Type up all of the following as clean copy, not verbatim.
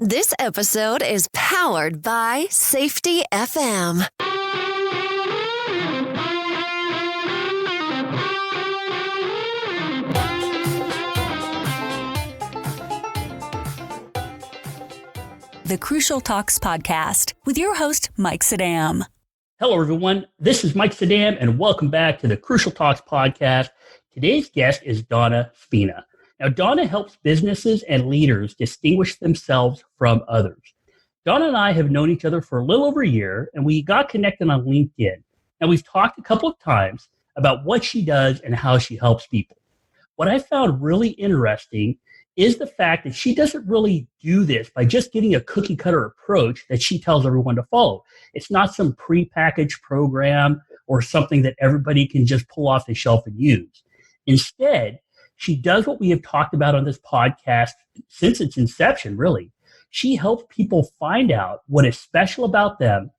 This episode is powered by Safety FM. The Crucial Talks podcast with your host, Mike Sedam. Hello, everyone. This is Mike Sedam, and welcome back to the Crucial Talks podcast. Today's guest is Donna Spina. Now, Donna helps businesses and leaders distinguish themselves from others. Donna and I have known each other for a little over a year, and we got connected on LinkedIn. And we've talked a couple of times about what she does and how she helps people. What I found really interesting is the fact that she doesn't really do this by just getting a cookie cutter approach that she tells everyone to follow. It's not some prepackaged program or something that everybody can just pull off the shelf and use. Instead, she does what we have talked about on this podcast since its inception, really. She helps people find out what is special about them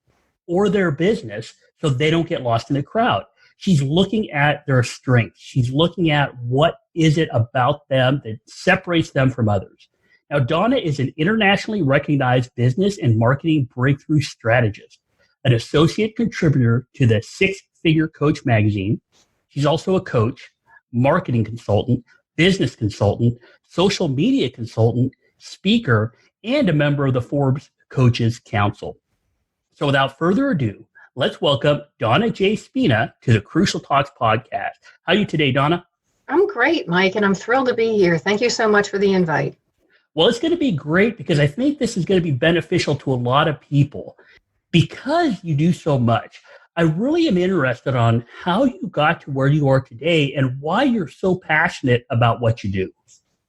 or their business so they don't get lost in the crowd. She's looking at their strengths. She's looking at what is it about them that separates them from others. Now, Donna is an internationally recognized business and marketing breakthrough strategist, an associate contributor to the Six Figure Coach magazine. She's also a coach, marketing consultant, business consultant, social media consultant, speaker, and a member of the Forbes Coaches Council. So without further ado, let's welcome Donna J. Spina to the Crucial Talks podcast. How are you today, Donna? I'm great, Mike, and I'm thrilled to be here. Thank you so much for the invite. Well, it's going to be great because I think this is going to be beneficial to a lot of people. Because you do so much, I really am interested on how you got to where you are today and why you're so passionate about what you do.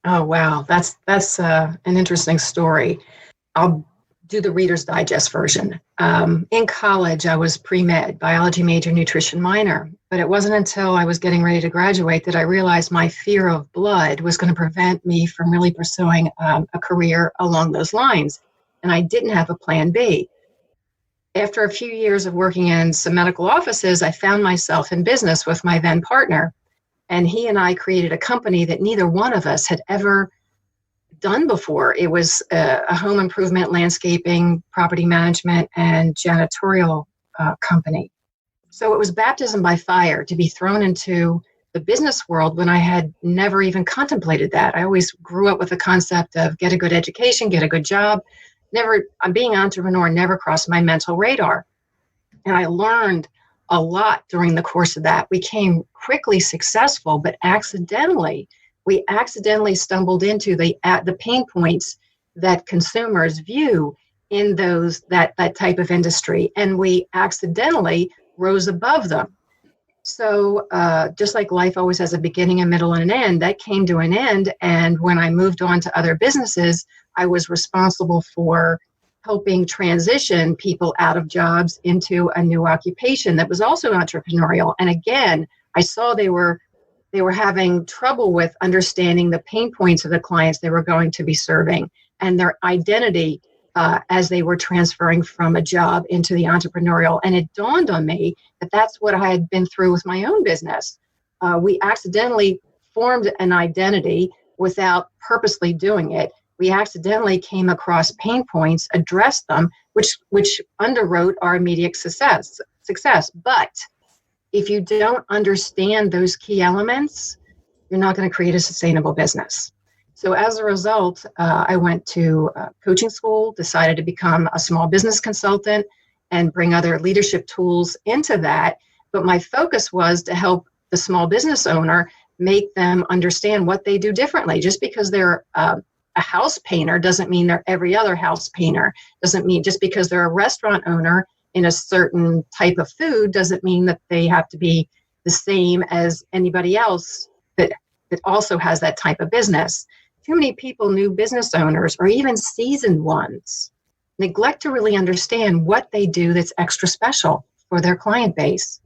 Oh, wow. That's an interesting story. I'll do the Reader's Digest version. In college, I was pre-med, biology major, nutrition minor. But it wasn't until I was getting ready to graduate that I realized my fear of blood was going to prevent me from really pursuing a career along those lines. And I didn't have a plan B. After a few years of working in some medical offices, I found myself in business with my then partner. And he and I created a company that neither one of us had ever done before. It was a home improvement, landscaping, property management, and janitorial company. So it was baptism by fire to be thrown into the business world when I had never even contemplated that. I always grew up with the concept of get a good education, get a good job. Being an entrepreneur never crossed my mental radar. And I learned a lot during the course of that. We became quickly successful, but we accidentally stumbled into the pain points that consumers view in that type of industry. And we accidentally rose above them. So just like life always has a beginning, a middle, and an end, that came to an end. And when I moved on to other businesses, I was responsible for helping transition people out of jobs into a new occupation that was also entrepreneurial. And again, I saw they were having trouble with understanding the pain points of the clients they were going to be serving and their identity as they were transferring from a job into the entrepreneurial. And it dawned on me that that's what I had been through with my own business. We accidentally formed an identity without purposely doing it. We accidentally came across pain points, addressed them, which underwrote our immediate success. But if you don't understand those key elements, you're not going to create a sustainable business. So as a result, I went to coaching school, decided to become a small business consultant and bring other leadership tools into that. But my focus was to help the small business owner make them understand what they do differently. Just because they're a house painter doesn't mean they're every other house painter. Doesn't mean just because they're a restaurant owner in a certain type of food doesn't mean that they have to be the same as anybody else that also has that type of business. Too many people, new business owners, or even seasoned ones, neglect to really understand what they do that's extra special for their client base.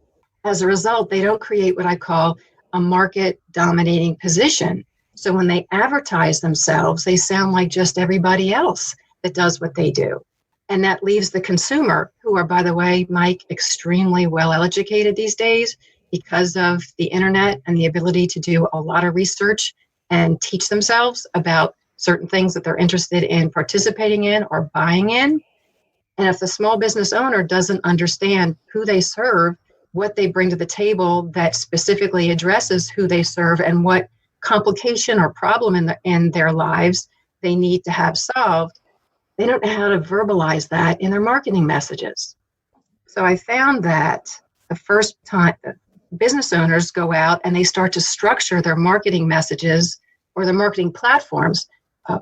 As a result, they don't create what I call a market dominating position. So when they advertise themselves, they sound like just everybody else that does what they do. And that leaves the consumer, who are, by the way, Mike, extremely well educated these days because of the internet and the ability to do a lot of research and teach themselves about certain things that they're interested in participating in or buying in. And if the small business owner doesn't understand who they serve, what they bring to the table that specifically addresses who they serve and what complication or problem in their lives they need to have solved, they don't know how to verbalize that in their marketing messages. So I found that the first time business owners go out and they start to structure their marketing messages or their marketing platforms,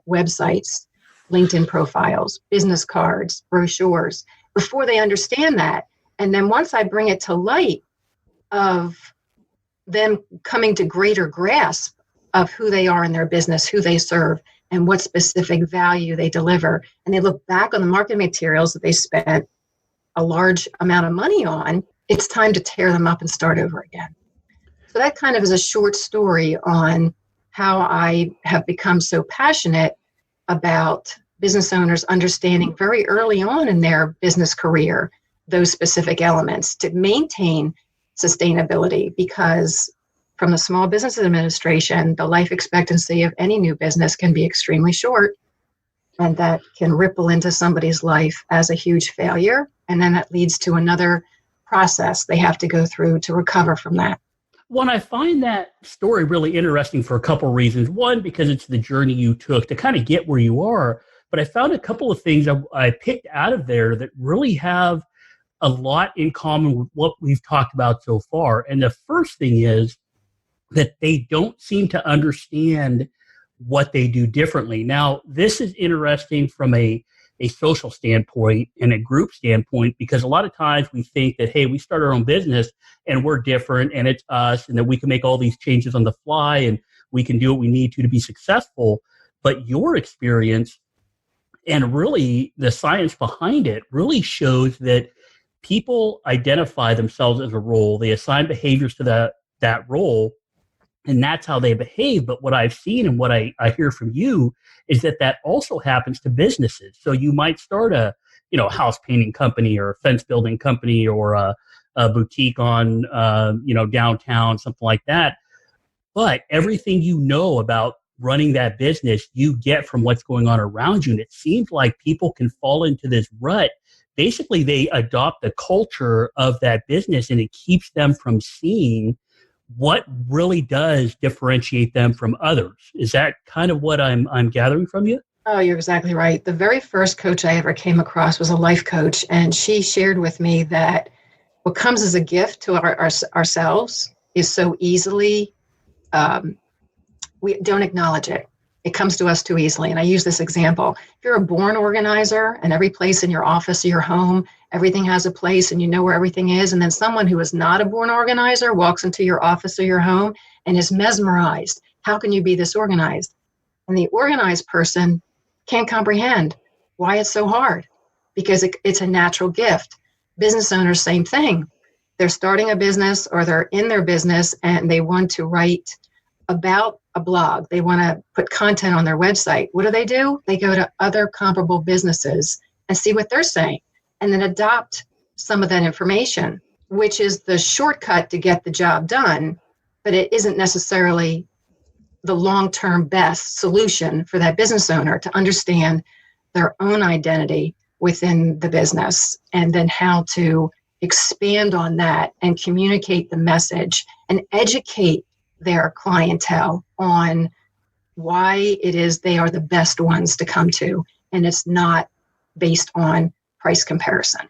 websites, LinkedIn profiles, business cards, brochures, before they understand that. And then once I bring it to light of them coming to greater grasp of who they are in their business, who they serve, and what specific value they deliver, and they look back on the marketing materials that they spent a large amount of money on, it's time to tear them up and start over again. So that kind of is a short story on how I have become so passionate about business owners understanding very early on in their business career those specific elements to maintain sustainability, because from the Small Business Administration, the life expectancy of any new business can be extremely short, and that can ripple into somebody's life as a huge failure. And then that leads to another process they have to go through to recover from that. Well, I find that story really interesting for a couple of reasons. One, because it's the journey you took to kind of get where you are. But I found a couple of things I picked out of there that really have a lot in common with what we've talked about so far. And the first thing is that they don't seem to understand what they do differently. Now, this is interesting from a social standpoint and a group standpoint, because a lot of times we think that, hey, we start our own business and we're different and it's us and that we can make all these changes on the fly and we can do what we need to be successful. But your experience and really the science behind it really shows that people identify themselves as a role. They assign behaviors to that role, and that's how they behave. But what I've seen and what I hear from you is that also happens to businesses. So you might start a house painting company or a fence building company or a boutique on downtown, something like that. But everything you know about running that business, you get from what's going on around you. And it seems like people can fall into this rut. Basically, they adopt the culture of that business, and it keeps them from seeing what really does differentiate them from others. Is that kind of what I'm gathering from you? Oh, you're exactly right. The very first coach I ever came across was a life coach, and she shared with me that what comes as a gift to ourselves is so easily, we don't acknowledge it. It comes to us too easily. And I use this example. If you're a born organizer and every place in your office or your home, everything has a place and you know where everything is, and then someone who is not a born organizer walks into your office or your home and is mesmerized. How can you be this organized? And the organized person can't comprehend why it's so hard, because it's a natural gift. Business owners, same thing. They're starting a business or they're in their business and they want to write about a blog. They want to put content on their website. What do? They go to other comparable businesses and see what they're saying and then adopt some of that information, which is the shortcut to get the job done, but it isn't necessarily the long-term best solution for that business owner to understand their own identity within the business and then how to expand on that and communicate the message and educate their clientele on why it is they are the best ones to come to. And it's not based on price comparison.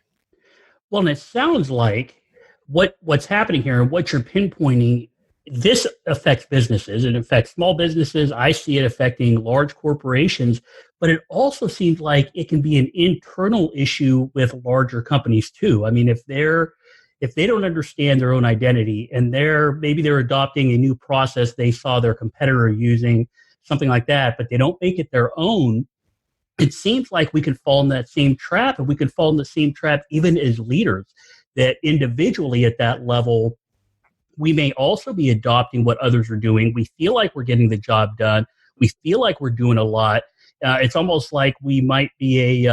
Well, and it sounds like what's happening here and what you're pinpointing, this affects businesses. It affects small businesses. I see it affecting large corporations, but it also seems like it can be an internal issue with larger companies too. I mean, if they don't understand their own identity and maybe they're adopting a new process they saw their competitor using, something like that, but they don't make it their own, it seems like we can fall in that same trap, and we can fall in the same trap even as leaders, that individually at that level, we may also be adopting what others are doing. We feel like we're getting the job done. We feel like we're doing a lot. It's almost like we might be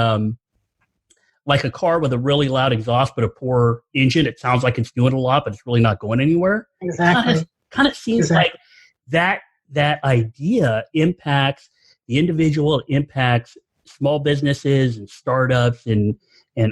like a car with a really loud exhaust but a poor engine. It sounds like it's doing a lot, but it's really not going anywhere. Exactly. Kind of seems like that idea impacts the individual, it impacts small businesses and startups and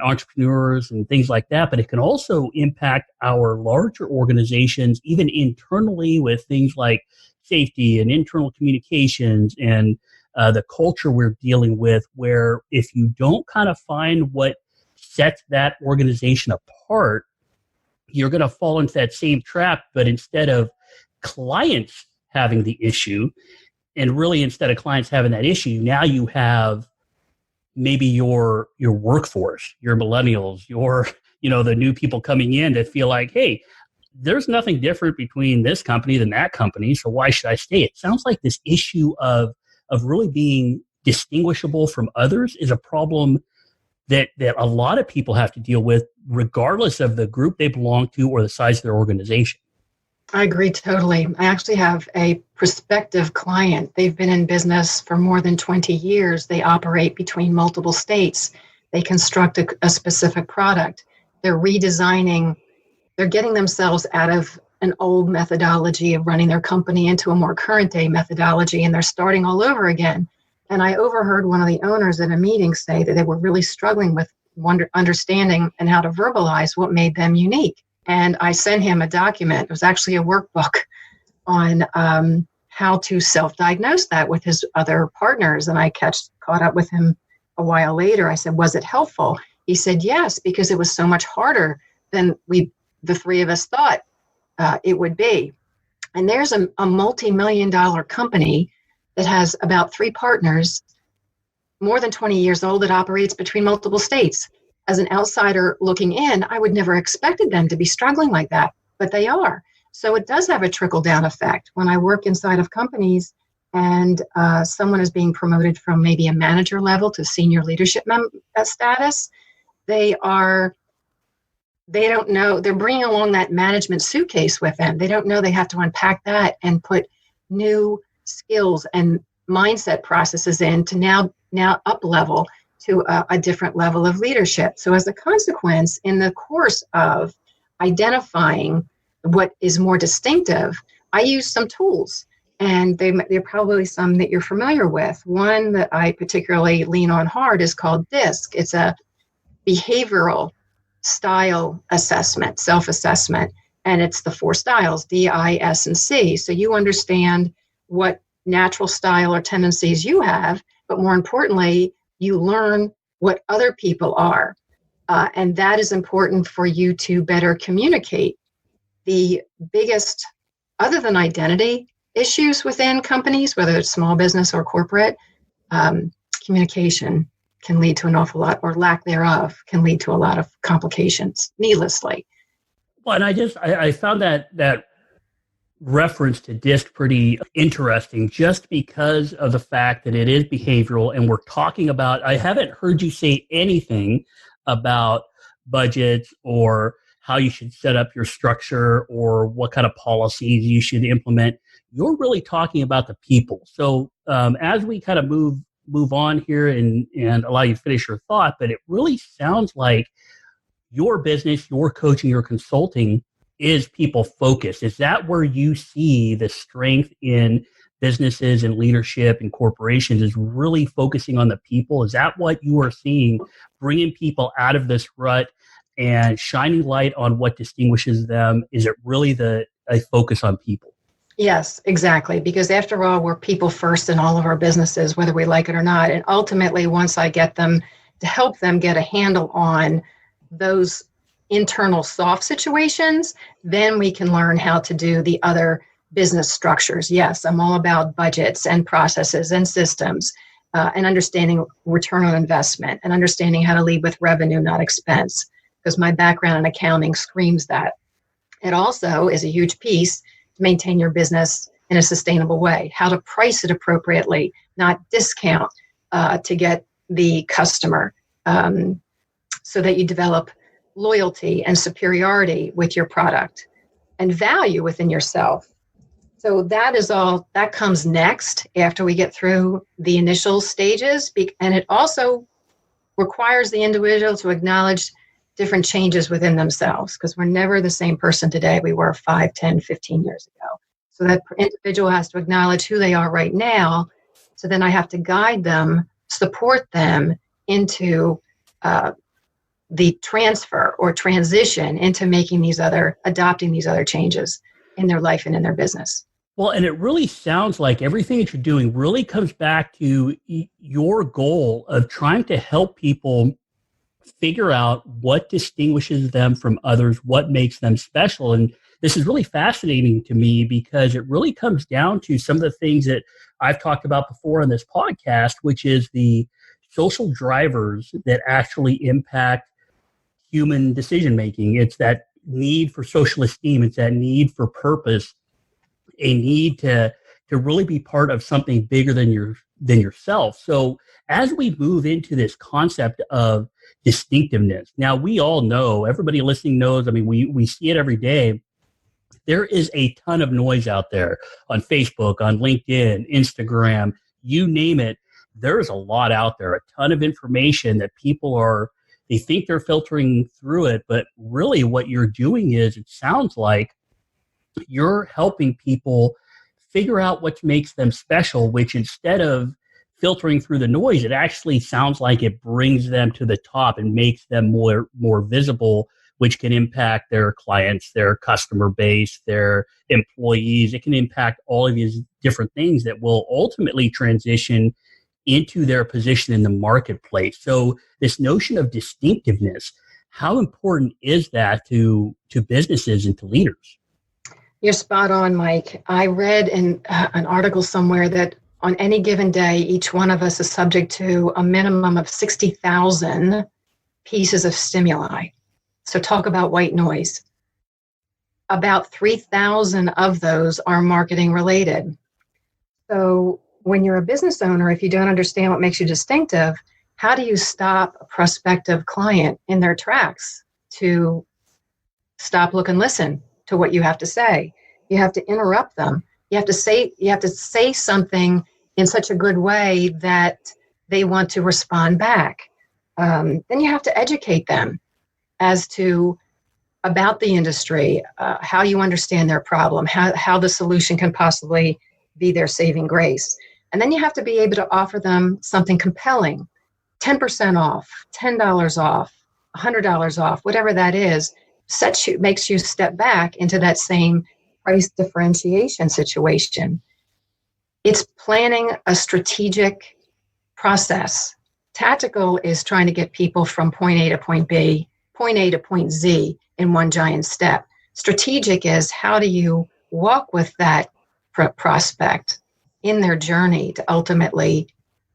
entrepreneurs and things like that, but it can also impact our larger organizations, even internally with things like safety and internal communications and the culture we're dealing with, where if you don't kind of find what sets that organization apart, you're going to fall into that same trap. But instead of clients having the issue, and really instead of clients having that issue, now you have maybe your workforce, your millennials, the new people coming in that feel like, hey, there's nothing different between this company than that company, so why should I stay? It sounds like this issue of really being distinguishable from others is a problem that a lot of people have to deal with, regardless of the group they belong to or the size of their organization. I agree totally. I actually have a prospective client. They've been in business for more than 20 years. They operate between multiple states. They construct a specific product. They're redesigning. They're getting themselves out of an old methodology of running their company into a more current day methodology, and they're starting all over again. And I overheard one of the owners at a meeting say that they were really struggling with understanding and how to verbalize what made them unique. And I sent him a document. It was actually a workbook on how to self-diagnose that with his other partners. And I caught up with him a while later. I said, was it helpful? He said, yes, because it was so much harder than the three of us thought it would be. And there's a multi-million-dollar company that has about 3 partners, more than 20 years old, that operates between multiple states. As an outsider looking in, I would never expected them to be struggling like that, but they are. So it does have a trickle-down effect. When I work inside of companies and someone is being promoted from maybe a manager level to senior leadership status, they don't know, they're bringing along that management suitcase with them. They don't know they have to unpack that and put new skills and mindset processes in to now up level to a different level of leadership. So as a consequence, in the course of identifying what is more distinctive, I use some tools, and they're probably some that you're familiar with. One that I particularly lean on hard is called DISC. It's a behavioral style assessment, self-assessment, and it's the 4 styles, D, I, S, and C. So you understand what natural style or tendencies you have, but more importantly, you learn what other people are. And that is important for you to better communicate. The biggest, other than identity issues within companies, whether it's small business or corporate, communication can lead to an awful lot, or lack thereof can lead to a lot of complications needlessly. Well, and I found that reference to DISC pretty interesting, just because of the fact that it is behavioral, and we're talking about, I haven't heard you say anything about budgets or how you should set up your structure or what kind of policies you should implement. You're really talking about the people. So as we kind of move on here and allow you to finish your thought, but it really sounds like your business, your coaching, your consulting is people focused. Is that where you see the strength in businesses and leadership and corporations, is really focusing on the people? Is that what you are seeing, bringing people out of this rut and shining light on what distinguishes them? Is it really a focus on people? Yes, exactly. Because after all, we're people first in all of our businesses, whether we like it or not. And ultimately, once I get them to help them get a handle on those internal soft situations, then we can learn how to do the other business structures. Yes, I'm all about budgets and processes and systems and understanding return on investment and understanding how to lead with revenue, not expense, because my background in accounting screams that. It also is a huge piece to maintain your business in a sustainable way, how to price it appropriately, not discount to get the customer, so that you develop loyalty and superiority with your product and value within yourself. So that comes next after we get through the initial stages. And it also requires the individual to acknowledge different changes within themselves, because we're never the same person today we were 5, 10, 15 years ago. So that individual has to acknowledge who they are right now So then I have to guide them, support them into the transfer or transition into adopting these other changes in their life and in their business. Well, and it really sounds like everything that you're doing really comes back to your goal of trying to help people figure out what distinguishes them from others, what makes them special. And this is really fascinating to me because it really comes down to some of the things that I've talked about before on this podcast, which is the social drivers that actually impact human decision making. It's that need for social esteem. It's that need for purpose, a need to really be part of something bigger than yourself. So as we move into this concept of distinctiveness, now we all know, everybody listening knows, I mean, we see it every day. There is a ton of noise out there on Facebook, on LinkedIn, Instagram, you name it. There's a lot out there, a ton of information that they think they're filtering through it, but really what you're doing is, it sounds like you're helping people figure out what makes them special, which instead of filtering through the noise, it actually sounds like it brings them to the top and makes them more visible, which can impact their clients, their customer base, their employees. It can impact all of these different things that will ultimately transition into their position in the marketplace. So this notion of distinctiveness, how important is that to businesses and to leaders? You're spot on, Mike. I read in an article somewhere that on any given day, each one of us is subject to a minimum of 60,000 pieces of stimuli. So talk about white noise. About 3,000 of those are marketing related. So when you're a business owner, if you don't understand what makes you distinctive, how do you stop a prospective client in their tracks to stop, look, and listen to what you have to say? You have to interrupt them. You have to say something in such a good way that they want to respond back. Then you have to educate them as to about the industry, how you understand their problem, how the solution can possibly be their saving grace. And then you have to be able to offer them something compelling, 10% off, $10 off, $100 off, whatever that is, makes you step back into that same price differentiation situation. It's planning a strategic process. Tactical is trying to get people from point A to point B, point A to point Z in one giant step. Strategic is how do you walk with that prospect in their journey to ultimately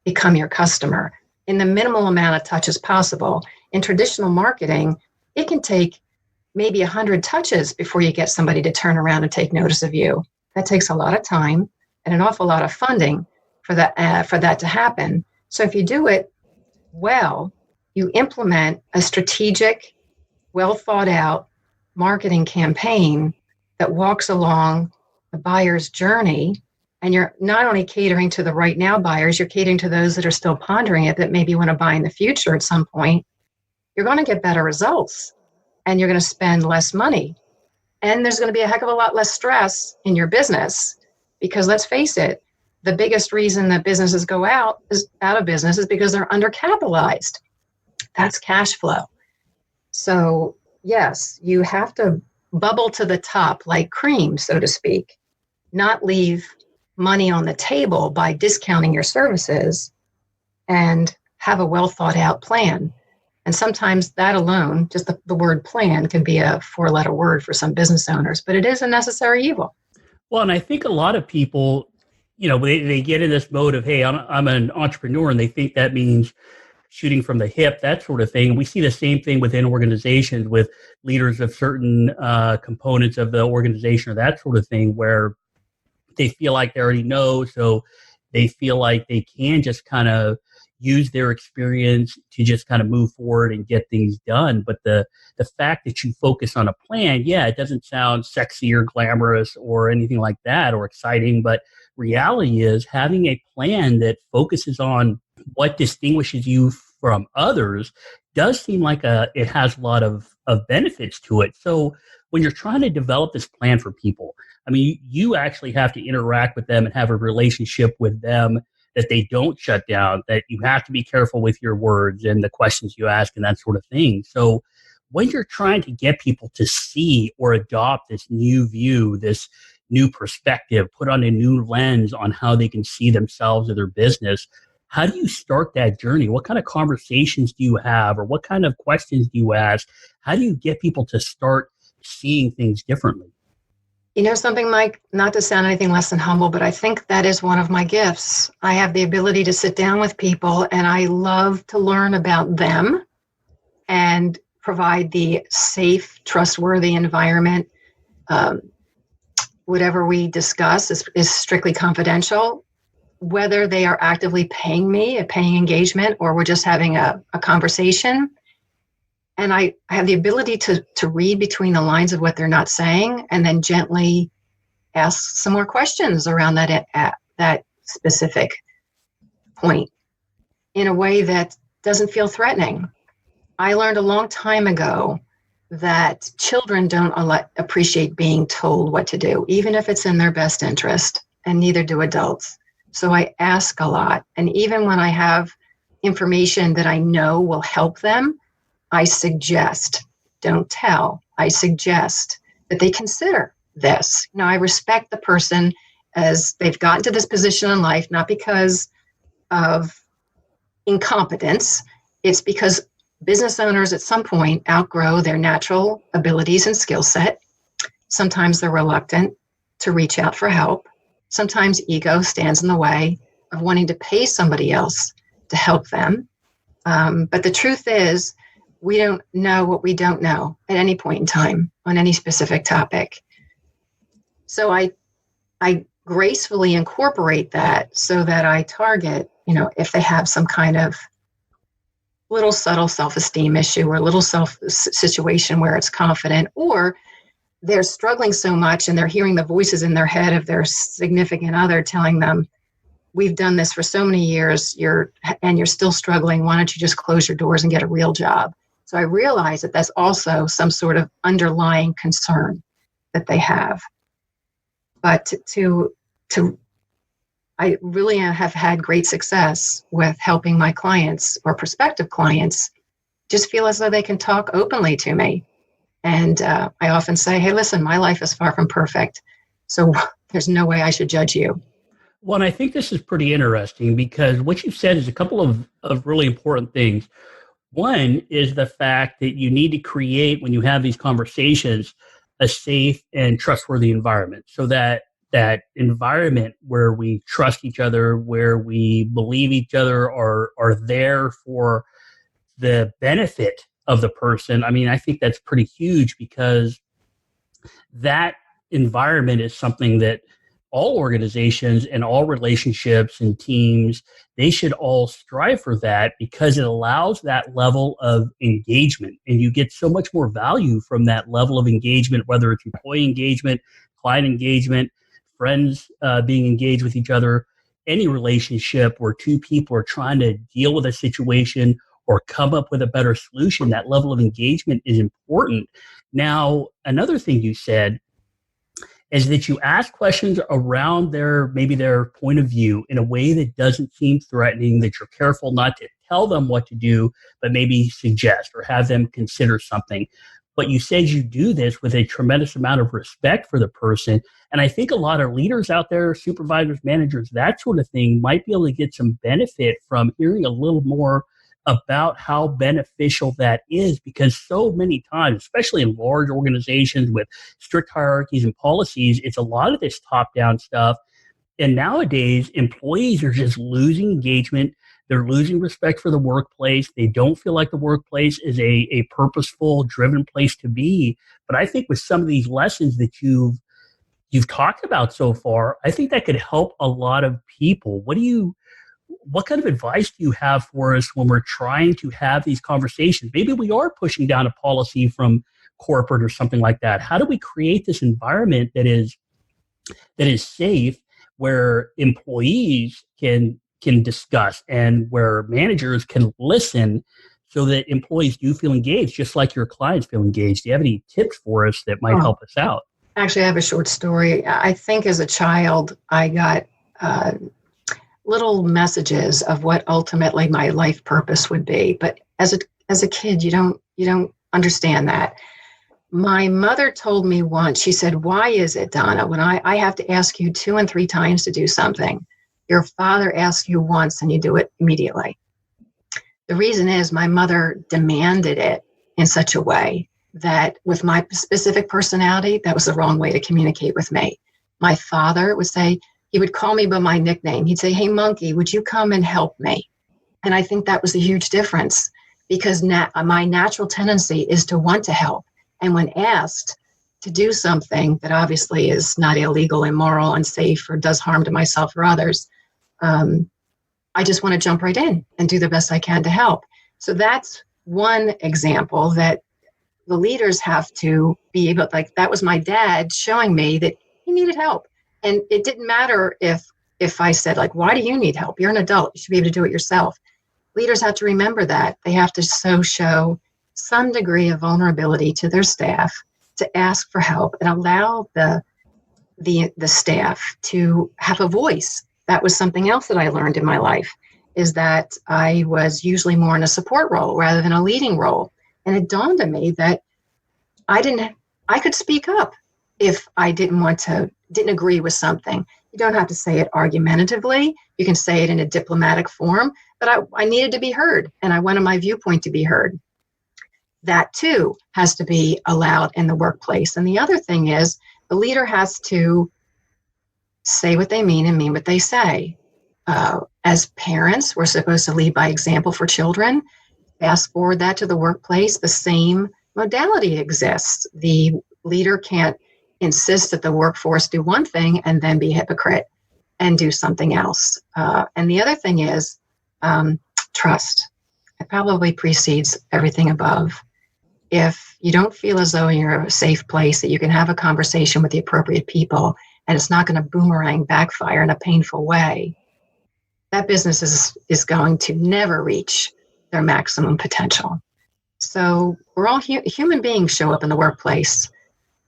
become your customer in the minimal amount of touches possible. In traditional marketing, it can take maybe 100 touches before you get somebody to turn around and take notice of you. That takes a lot of time and an awful lot of funding for that to happen. So if you do it well, you implement a strategic, well thought out marketing campaign that walks along the buyer's journey. And you're not only catering to the right now buyers, you're catering to those that are still pondering it, that maybe want to buy in the future at some point. You're going to get better results and you're going to spend less money. And there's going to be a heck of a lot less stress in your business because let's face it, the biggest reason that businesses go out of business is because they're undercapitalized. That's cash flow. So yes, you have to bubble to the top like cream, so to speak, not leave money on the table by discounting your services, and have a well thought out plan. And sometimes that alone, just the word plan, can be a 4-letter word for some business owners, but it is a necessary evil. Well, and I think a lot of people, they get in this mode of, hey, I'm an entrepreneur, and they think that means shooting from the hip, that sort of thing. And we see the same thing within organizations with leaders of certain components of the organization or that sort of thing, where they feel like they already know, so they feel like they can just kind of use their experience to just kind of move forward and get things done. But the fact that you focus on a plan, it doesn't sound sexy or glamorous or anything like that or exciting, but reality is having a plan that focuses on what distinguishes you from others does seem like it has a lot of benefits to it. So when you're trying to develop this plan for people, I mean, you actually have to interact with them and have a relationship with them that they don't shut down, that you have to be careful with your words and the questions you ask and that sort of thing. So when you're trying to get people to see or adopt this new view, this new perspective, put on a new lens on how they can see themselves or their business, how do you start that journey? What kind of conversations do you have, or what kind of questions do you ask? How do you get people to start seeing things differently? You know something, Mike, not to sound anything less than humble, but I think that is one of my gifts. I have the ability to sit down with people, and I love to learn about them and provide the safe, trustworthy environment. Whatever we discuss is strictly confidential, whether they are actively paying me, a paying engagement, or we're just having a conversation. And I have the ability to read between the lines of what they're not saying, and then gently ask some more questions around that specific point in a way that doesn't feel threatening. I learned a long time ago that children don't appreciate being told what to do, even if it's in their best interest, and neither do adults. So I ask a lot. And even when I have information that I know will help them, I suggest, don't tell, I suggest that they consider this. Now, I respect the person as they've gotten to this position in life, not because of incompetence. It's because business owners at some point outgrow their natural abilities and skill set. Sometimes they're reluctant to reach out for help. Sometimes ego stands in the way of wanting to pay somebody else to help them. But the truth is, we don't know what we don't know at any point in time on any specific topic. So I gracefully incorporate that so that I target, if they have some kind of little subtle self-esteem issue or little situation where it's confident, or they're struggling so much and they're hearing the voices in their head of their significant other telling them, we've done this for so many years, you're still struggling, why don't you just close your doors and get a real job? So I realize that that's also some sort of underlying concern that they have. But I really have had great success with helping my clients or prospective clients just feel as though they can talk openly to me. And I often say, hey, listen, my life is far from perfect, so there's no way I should judge you. Well, and I think this is pretty interesting because what you've said is a couple of really important things. One is the fact that you need to create, when you have these conversations, a safe and trustworthy environment, so that environment where we trust each other, where we believe each other are there for the benefit of the person. I mean, I think that's pretty huge because that environment is something that all organizations and all relationships and teams, they should all strive for that because it allows that level of engagement. And you get so much more value from that level of engagement, whether it's employee engagement, client engagement, friends being engaged with each other, any relationship where two people are trying to deal with a situation or come up with a better solution, that level of engagement is important. Now, another thing you said is that you ask questions around their point of view in a way that doesn't seem threatening, that you're careful not to tell them what to do, but maybe suggest or have them consider something. But you said you do this with a tremendous amount of respect for the person. And I think a lot of leaders out there, supervisors, managers, that sort of thing, might be able to get some benefit from hearing a little more about how beneficial that is, because so many times, especially in large organizations with strict hierarchies and policies, it's a lot of this top-down stuff. And nowadays, employees are just losing engagement. They're losing respect for the workplace. They don't feel like the workplace is a purposeful, driven place to be. But I think with some of these lessons that you've talked about so far, I think that could help a lot of people. What kind of advice do you have for us when we're trying to have these conversations? Maybe we are pushing down a policy from corporate or something like that. How do we create this environment that is safe, where employees can discuss and where managers can listen, so that employees do feel engaged, just like your clients feel engaged? Do you have any tips for us that might help us out? Actually, I have a short story. I think as a child, I got little messages of what ultimately my life purpose would be. But as a kid, you don't understand that. My mother told me once, she said, "Why is it, Donna, when I have to ask you 2 and 3 times to do something, your father asks you once and you do it immediately?" The reason is my mother demanded it in such a way that with my specific personality, that was the wrong way to communicate with me. My father would say, he would call me by my nickname. He'd say, "Hey, monkey, would you come and help me?" And I think that was a huge difference because my natural tendency is to want to help. And when asked to do something that obviously is not illegal, immoral, unsafe, or does harm to myself or others, I just want to jump right in and do the best I can to help. So that's one example that the leaders have to be able, like that was my dad showing me that he needed help. And it didn't matter if I said, like, "Why do you need help? You're an adult. You should be able to do it yourself." Leaders have to remember that. They have to show some degree of vulnerability to their staff to ask for help and allow the staff to have a voice. That was something else that I learned in my life, is that I was usually more in a support role rather than a leading role. And it dawned on me that I could speak up if I didn't agree with something. You don't have to say it argumentatively. You can say it in a diplomatic form, but I needed to be heard, and I wanted my viewpoint to be heard. That too has to be allowed in the workplace. And the other thing is the leader has to say what they mean and mean what they say. As parents, we're supposed to lead by example for children. Fast forward that to the workplace, the same modality exists. The leader can't insist that the workforce do one thing and then be a hypocrite and do something else. And the other thing is trust. It probably precedes everything above. If you don't feel as though you're a safe place, that you can have a conversation with the appropriate people and it's not going to boomerang backfire in a painful way, that business is going to never reach their maximum potential. So we're all human beings show up in the workplace,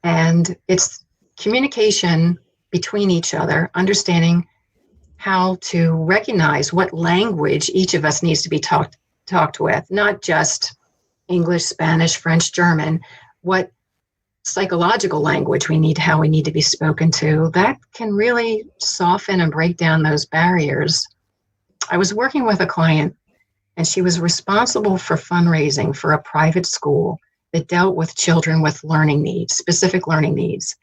and it's communication between each other, understanding how to recognize what language each of us needs to be talked with, not just English, Spanish, French, German, what psychological language how we need to be spoken to. That can really soften and break down those barriers. I was working with a client, and she was responsible for fundraising for a private school that dealt with children with learning needs, specific learning needs.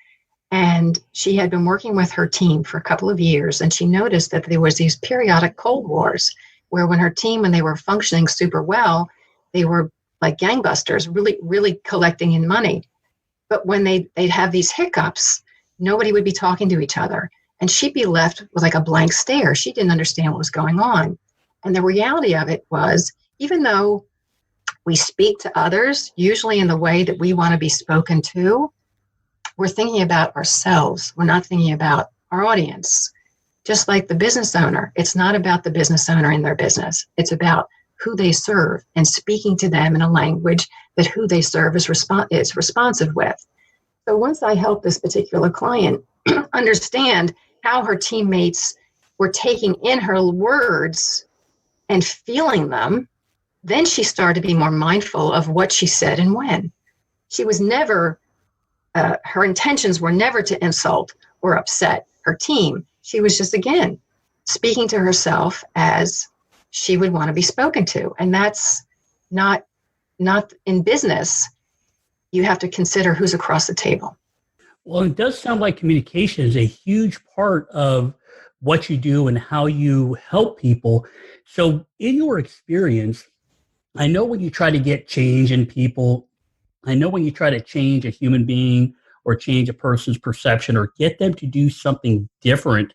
And she had been working with her team for a couple of years, and she noticed that there was these periodic cold wars where when they were functioning super well, they were like gangbusters, really, really collecting in money. But when they'd have these hiccups, nobody would be talking to each other. And she'd be left with like a blank stare. She didn't understand what was going on. And the reality of it was, even though we speak to others, usually in the way that we want to be spoken to, we're thinking about ourselves. We're not thinking about our audience. Just like the business owner, it's not about the business owner and their business. It's about who they serve and speaking to them in a language that who they serve is responsive with. So once I helped this particular client understand how her teammates were taking in her words and feeling them, then she started to be more mindful of what she said and when. She was never, her intentions were never to insult or upset her team. She was just, again, speaking to herself as she would want to be spoken to. And that's not in business. You have to consider who's across the table. Well, it does sound like communication is a huge part of what you do and how you help people. So in your experience, I know when you try to get change in people, I know when you try to change a human being or change a person's perception or get them to do something different,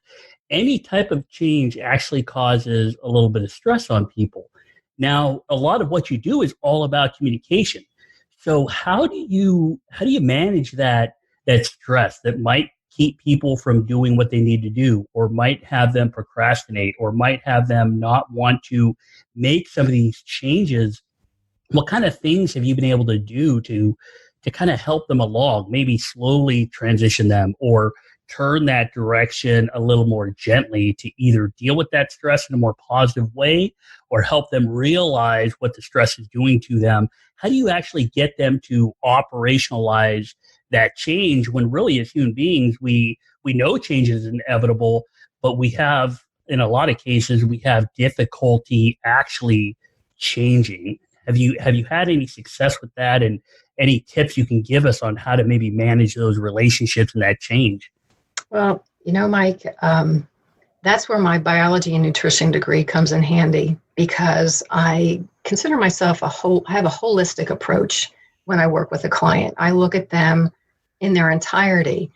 any type of change actually causes a little bit of stress on people. Now, a lot of what you do is all about communication. So how do you manage that stress that might keep people from doing what they need to do, or might have them procrastinate, or might have them not want to make some of these changes? What kind of things have you been able to do to kind of help them along, maybe slowly transition them or turn that direction a little more gently to either deal with that stress in a more positive way or help them realize what the stress is doing to them? How do you actually get them to operationalize that change when really as human beings, we know change is inevitable, but we have, in a lot of cases, we have difficulty actually changing. Have you had any success with that, and any tips you can give us on how to maybe manage those relationships and that change? Well, Mike, that's where my biology and nutrition degree comes in handy, because I consider myself I have a holistic approach when I work with a client. I look at them in their entirety.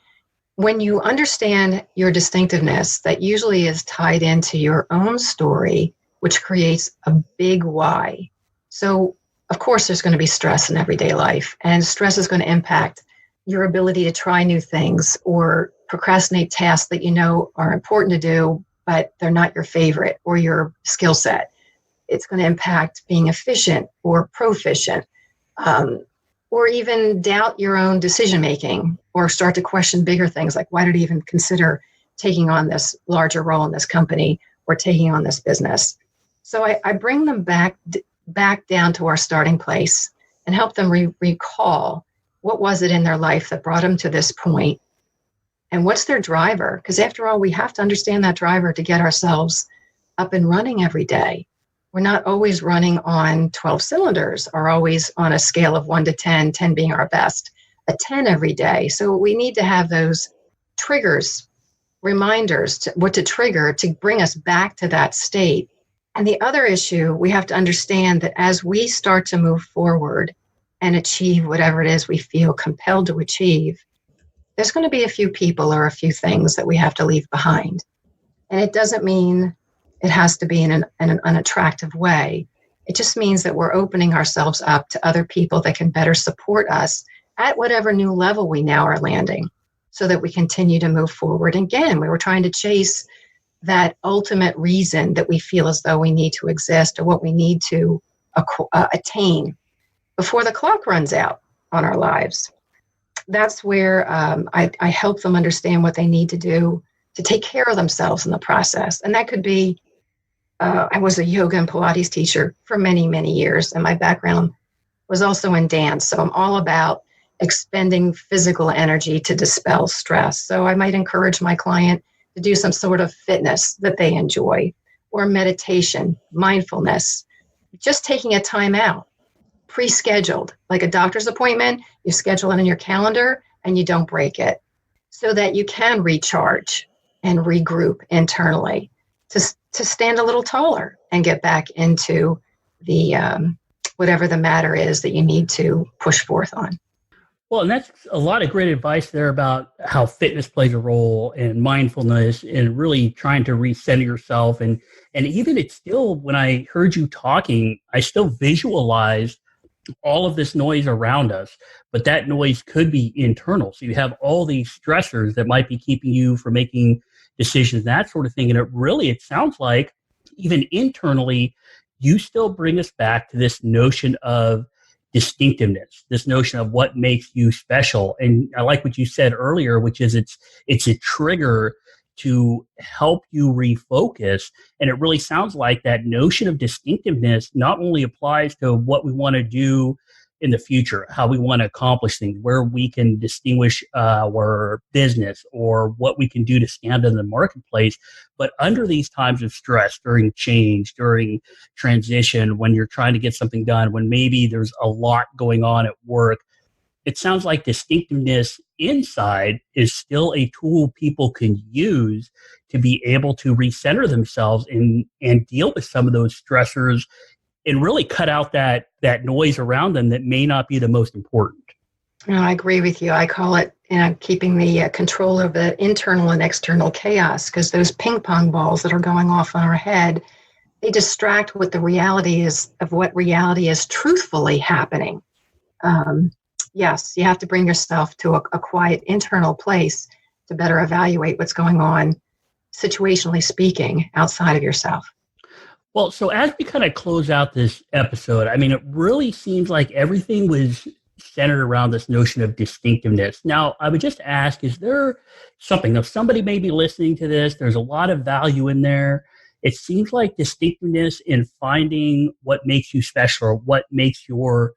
When you understand your distinctiveness, that usually is tied into your own story, which creates a big why. So, of course, there's going to be stress in everyday life, and stress is going to impact your ability to try new things or procrastinate tasks that you know are important to do, but they're not your favorite or your skill set. It's going to impact being efficient or proficient, or even doubt your own decision-making, or start to question bigger things like, why did I even consider taking on this larger role in this company or taking on this business? So I bring them back down to our starting place and help them recall what was it in their life that brought them to this point, and what's their driver? Because after all, we have to understand that driver to get ourselves up and running every day. We're not always running on 12 cylinders or always on a scale of 1 to 10, 10 being our best, a 10 every day. So we need to have those triggers, reminders to what to trigger to bring us back to that state. And the other issue, we have to understand that as we start to move forward and achieve whatever it is we feel compelled to achieve, there's going to be a few people or a few things that we have to leave behind. And it doesn't mean it has to be in an unattractive way. It just means that we're opening ourselves up to other people that can better support us at whatever new level we now are landing, so that we continue to move forward. And again, we were trying to chase that ultimate reason that we feel as though we need to exist, or what we need to attain before the clock runs out on our lives. That's where I help them understand what they need to do to take care of themselves in the process. And that could be, I was a yoga and Pilates teacher for many, many years, and my background was also in dance. So I'm all about expending physical energy to dispel stress. So I might encourage my client to do some sort of fitness that they enjoy, or meditation, mindfulness, just taking a time out, pre-scheduled, like a doctor's appointment. You schedule it in your calendar and you don't break it, so that you can recharge and regroup internally to stand a little taller and get back into the whatever the matter is that you need to push forth on. Well, and that's a lot of great advice there about how fitness plays a role, and mindfulness, and really trying to recenter yourself. And even it's still, when I heard you talking, I still visualized all of this noise around us, but that noise could be internal. So you have all these stressors that might be keeping you from making decisions, that sort of thing. And it sounds like even internally, you still bring us back to this notion of distinctiveness, this notion of what makes you special. And I like what you said earlier, which is it's a trigger to help you refocus. And it really sounds like that notion of distinctiveness not only applies to what we want to do in the future, how we want to accomplish things, where we can distinguish our business, or what we can do to stand in the marketplace, but under these times of stress, during change, during transition, when you're trying to get something done, when maybe there's a lot going on at work, it sounds like distinctiveness inside is still a tool people can use to be able to recenter themselves and deal with some of those stressors, and really cut out that noise around them that may not be the most important. No, I agree with you. I call it keeping the control of the internal and external chaos, because those ping pong balls that are going off on our head, they distract what the reality is of what reality is truthfully happening. Yes, you have to bring yourself to a quiet internal place to better evaluate what's going on, situationally speaking, outside of yourself. Well, so as we kind of close out this episode, I mean, it really seems like everything was centered around this notion of distinctiveness. Now, I would just ask, is there something, if somebody may be listening to this, there's a lot of value in there. It seems like distinctiveness in finding what makes you special or what makes your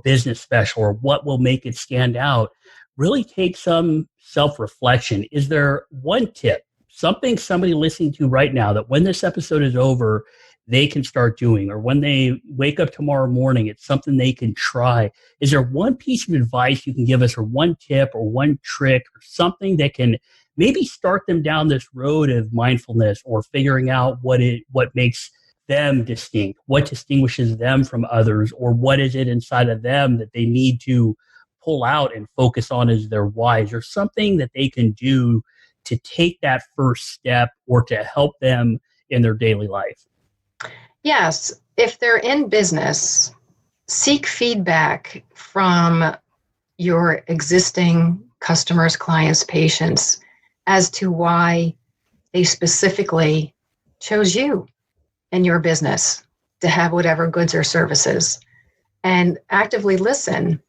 business special or what will make it stand out really takes some self-reflection. Is there one tip, something somebody listening to right now that when this episode is over, they can start doing, or when they wake up tomorrow morning, it's something they can try? Is there one piece of advice you can give us, or one tip or one trick or something that can maybe start them down this road of mindfulness or figuring out what makes them distinct, what distinguishes them from others, or what is it inside of them that they need to pull out and focus on as their whys, or something that they can do to take that first step or to help them in their daily life? Yes, if they're in business, seek feedback from your existing customers, clients, patients as to why they specifically chose you and your business to have whatever goods or services, and actively listen.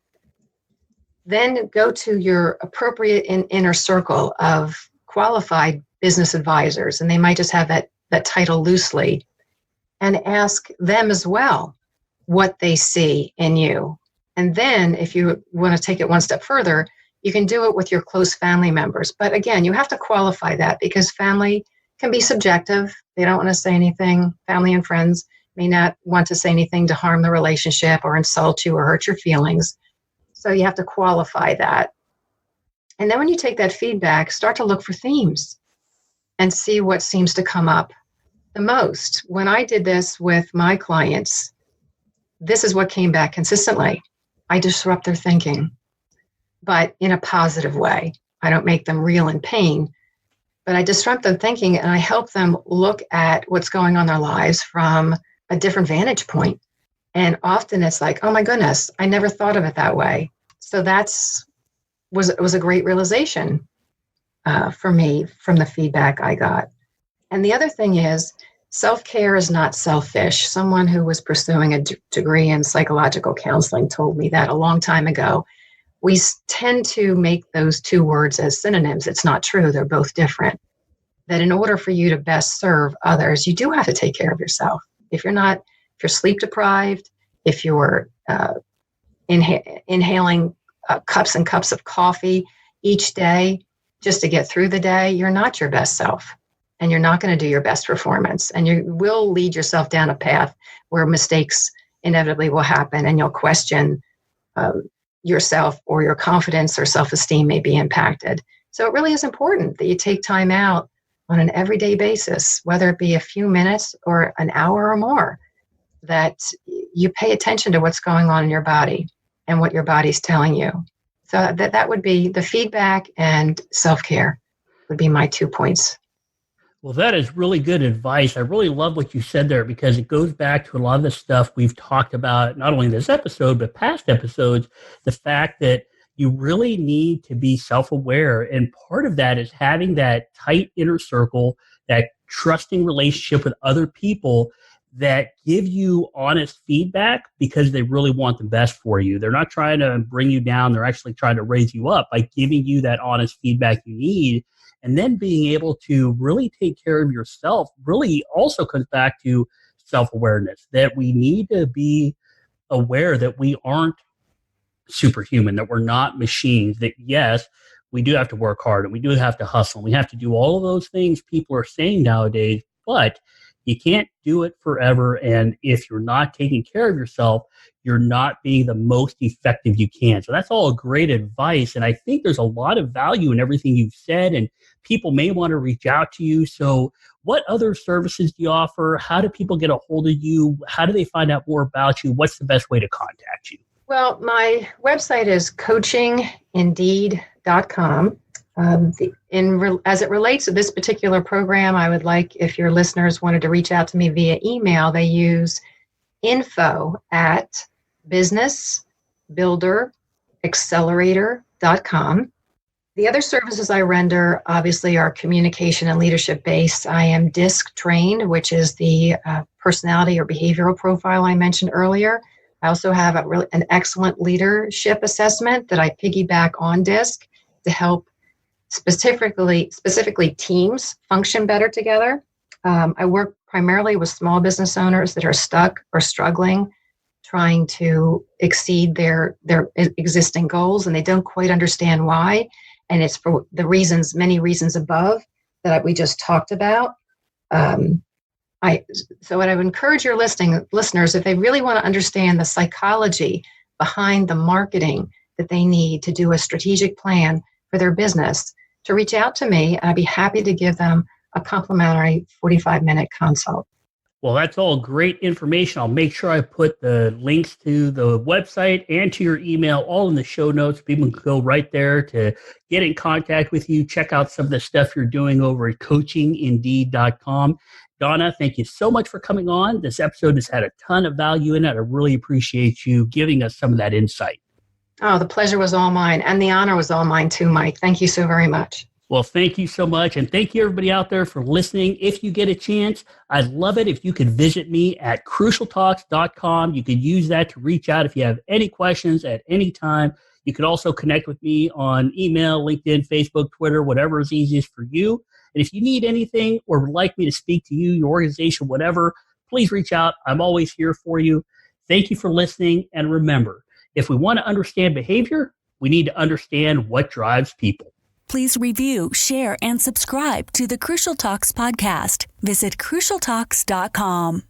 Then go to your appropriate inner circle of qualified business advisors, and they might just have that title loosely, and ask them as well what they see in you. And then if you want to take it one step further, you can do it with your close family members. But again, you have to qualify that, because family can be subjective. They don't want to say anything. Family and friends may not want to say anything to harm the relationship or insult you or hurt your feelings. So you have to qualify that. And then when you take that feedback, start to look for themes and see what seems to come up the most. When I did this with my clients, this is what came back consistently. I disrupt their thinking, but in a positive way. I don't make them reel in pain, but I disrupt their thinking, and I help them look at what's going on in their lives from a different vantage point. And often it's like, oh my goodness, I never thought of it that way. So was a great realization for me from the feedback I got. And the other thing is, self-care is not selfish. Someone who was pursuing a degree in psychological counseling told me that a long time ago. We tend to make those two words as synonyms. It's not true. They're both different. That in order for you to best serve others, you do have to take care of yourself. If you're sleep deprived, if you're inhaling cups and cups of coffee each day just to get through the day, you're not your best self. And you're not going to do your best performance. And you will lead yourself down a path where mistakes inevitably will happen, and you'll question yourself, or your confidence or self-esteem may be impacted. So it really is important that you take time out on an everyday basis, whether it be a few minutes or an hour or more, that you pay attention to what's going on in your body and what your body's telling you. So that would be the feedback, and self-care would be my 2 points. Well, that is really good advice. I really love what you said there, because it goes back to a lot of the stuff we've talked about, not only in this episode, but past episodes, the fact that you really need to be self-aware. And part of that is having that tight inner circle, that trusting relationship with other people that give you honest feedback because they really want the best for you. They're not trying to bring you down. They're actually trying to raise you up by giving you that honest feedback you need. And then being able to really take care of yourself really also comes back to self-awareness, that we need to be aware that we aren't superhuman, that we're not machines, that yes, we do have to work hard and we do have to hustle. We have to do all of those things people are saying nowadays, but you can't do it forever. And if you're not taking care of yourself, you're not being the most effective you can. So that's all great advice. And I think there's a lot of value in everything you've said, and people may want to reach out to you. So what other services do you offer? How do people get a hold of you? How do they find out more about you? What's the best way to contact you? Well, my website is coachingindeed.com. As it relates to this particular program, I would like, if your listeners wanted to reach out to me via email, they use info@businessbuilderaccelerator.com. The other services I render obviously are communication and leadership based. I am DISC trained, which is the personality or behavioral profile I mentioned earlier. I also have an excellent leadership assessment that I piggyback on DISC to help specifically teams function better together. I work primarily with small business owners that are stuck or struggling, trying to exceed their existing goals, and they don't quite understand why. And it's for many reasons above that we just talked about. So what I would encourage your listeners, if they really want to understand the psychology behind the marketing that they need to do a strategic plan for their business, to reach out to me, and I'd be happy to give them a complimentary 45-minute consult. Well, that's all great information. I'll make sure I put the links to the website and to your email all in the show notes. People can go right there to get in contact with you, check out some of the stuff you're doing over at coachingindeed.com. Donna, thank you so much for coming on. This episode has had a ton of value in it. I really appreciate you giving us some of that insight. Oh, the pleasure was all mine, and the honor was all mine too, Mike. Thank you so very much. Well, thank you so much. And thank you, everybody out there, for listening. If you get a chance, I'd love it if you could visit me at crucialtalks.com. You could use that to reach out if you have any questions at any time. You could also connect with me on email, LinkedIn, Facebook, Twitter, whatever is easiest for you. And if you need anything or would like me to speak to you, your organization, whatever, please reach out. I'm always here for you. Thank you for listening. And remember, if we want to understand behavior, we need to understand what drives people. Please review, share, and subscribe to the Crucial Talks podcast. Visit crucialtalks.com.